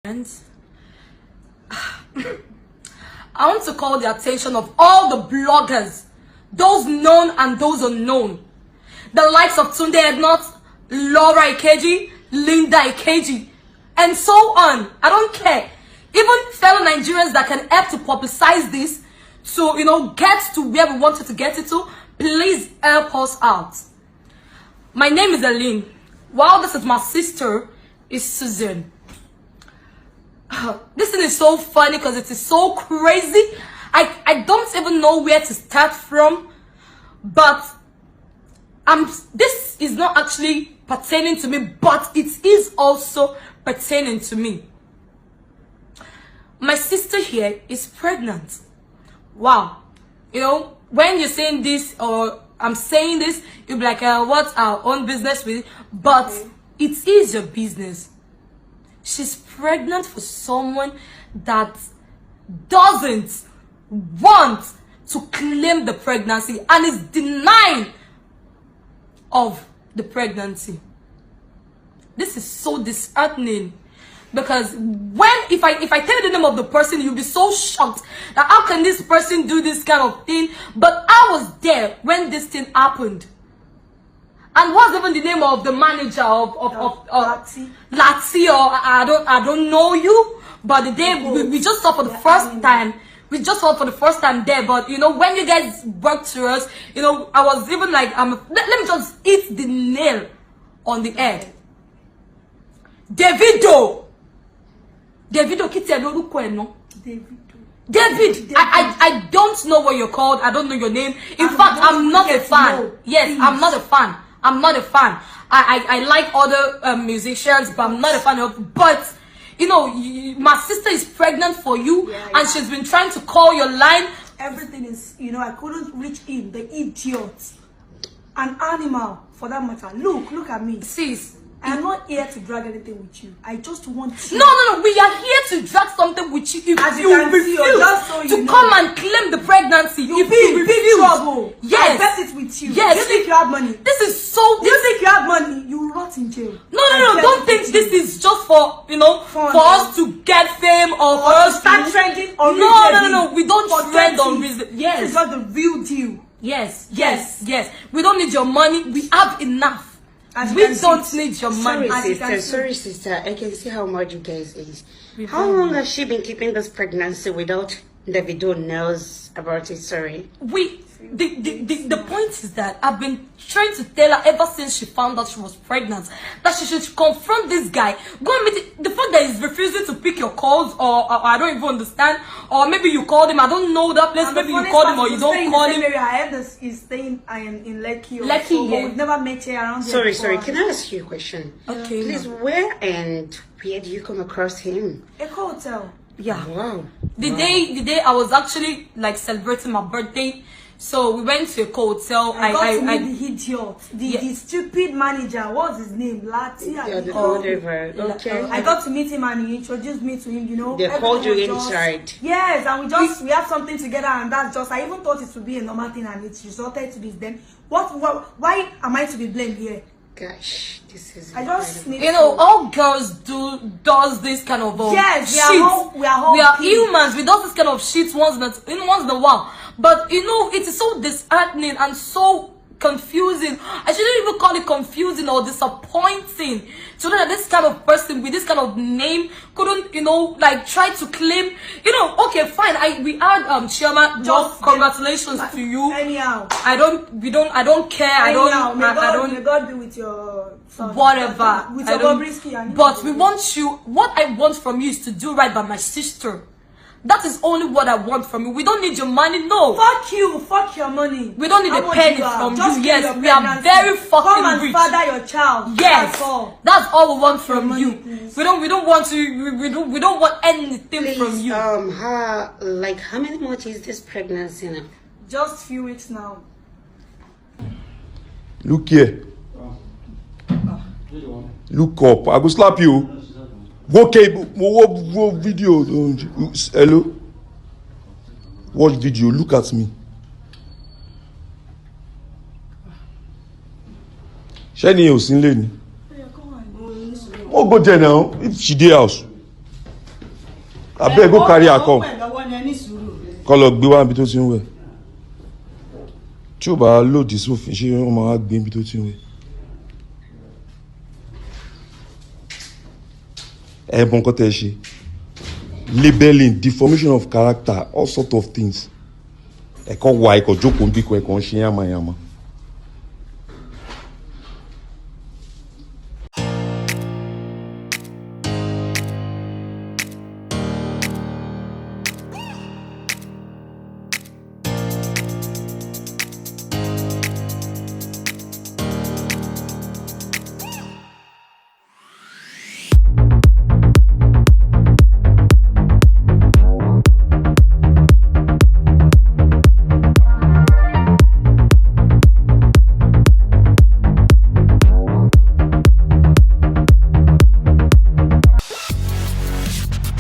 And I want to call the attention of all the bloggers, those known and those unknown, the likes of Tunde Ednot, Laura Ikeji, Linda Ikeji, and so on. I don't care. Even fellow Nigerians that can help to publicize this, to get to where we wanted to get it to, please help us out. My name is Aline. While this is my sister, is Susan. This thing is so funny because it is so crazy. I don't even know where to start from, but this is not actually pertaining to me, but it is also pertaining to me. My sister here is pregnant. Wow. When you're saying this or I'm saying this, you'll be like, what's our own business with it? But it is your business. She's pregnant for someone that doesn't want to claim the pregnancy and is denying of the pregnancy. This is so disheartening, because if I tell you the name of the person, you'll be so shocked that how can this person do this kind of thing? But I was there when this thing happened. And what's even the name of the manager of Lati, or I don't know you, but the day we just saw for the first time. We just saw for the first time there, but when you guys worked to us, I was even like, let me just hit the nail on the head. Davido, David, I don't know what you're called. I don't know your name. In fact, I'm not a fan. Yes, I'm not a fan. I'm not a fan. I like other musicians, but I'm not a fan of. But my sister is pregnant for you, and she's been trying to call your line. Everything is, I couldn't reach him. The idiot, an animal for that matter. Look at me, sis. I'm not here to drag anything with you. I just want you. No. We are here to drag something with you. If you refuse to come and claim the pregnancy, you'll be in big trouble. Yes. I bet it's with you. Yes. You think you have money? This is so. You think you have money? You rot in jail. No. Don't think this is just for for us to get fame or for us to start trending on reason. No. We don't trend on reason. Yes. This is not the real deal. Yes. We don't need your money. We have enough. We don't need your money. Sorry, sister. I can see how much you guys is. How long has she been keeping this pregnancy without Davido knows about it? Sorry. The point is that I've been trying to tell her ever since she found out she was pregnant that she should confront this guy. Go and meet it. The fact that he's refusing to pick your calls, or I don't even understand, or maybe you called him. I don't know that place. Maybe you called him or you don't call him. I heard he's staying in Lekki. Lekki, yeah. We've never met here around here. Sorry. Can I ask you a question? Okay. Please, where do you come across him? Echo Hotel. Yeah. Wow. The day I was actually like celebrating my birthday. So we went to a hotel. I got to meet the idiot, the stupid manager. What's his name? Lati. Whatever. Okay. I got to meet him and he introduced me to him. They called you inside. Yes, and we have something together, and that's just. I even thought it would be a normal thing, and it resulted to this. Then why am I to be blamed here? Gosh, this is. I just need all girls does this kind of yes, shit. We are humans. We do this kind of shit once in a while. But it is so disheartening and so confusing. I shouldn't even call it confusing or disappointing to know that this kind of person with this kind of name couldn't, try to claim, okay, fine. We had Chairman, just congratulations to you. Anyhow, I don't care. Anyhow, may God be with your son. Whatever. With your Bobrisky. But we want you. What I want from you is to do right by my sister. That is only what I want from you. We don't need your money, no. Fuck you, fuck your money. We don't need a penny from you. Yes, we are very fucking Come and rich. father your child. Yes, that's all we want from money, you. Please. We don't want to. We don't want anything please, from you. How many months is this pregnancy now? Just a few weeks now. Look here. Look up. I go slap you. Okay, what video? Hello? Watch video. Look at me. Shani, you seen lady? What go there now? If she dey house. abeg go carry her come kọ́ lọ gbé wá níbi tó ti ń wẹ̀ tí ò bá lòdì sófin ṣé wọ́n máa gbé níbi tó ti ń wẹ̀. ẹ̀bùn kan tẹ́ ṣe labeling deformation of character all sort of things ẹ̀kọ́ wa ẹ̀kọ́ jókòó ń bí kan ẹ̀kọ́ ń ṣe yàmàyàmà.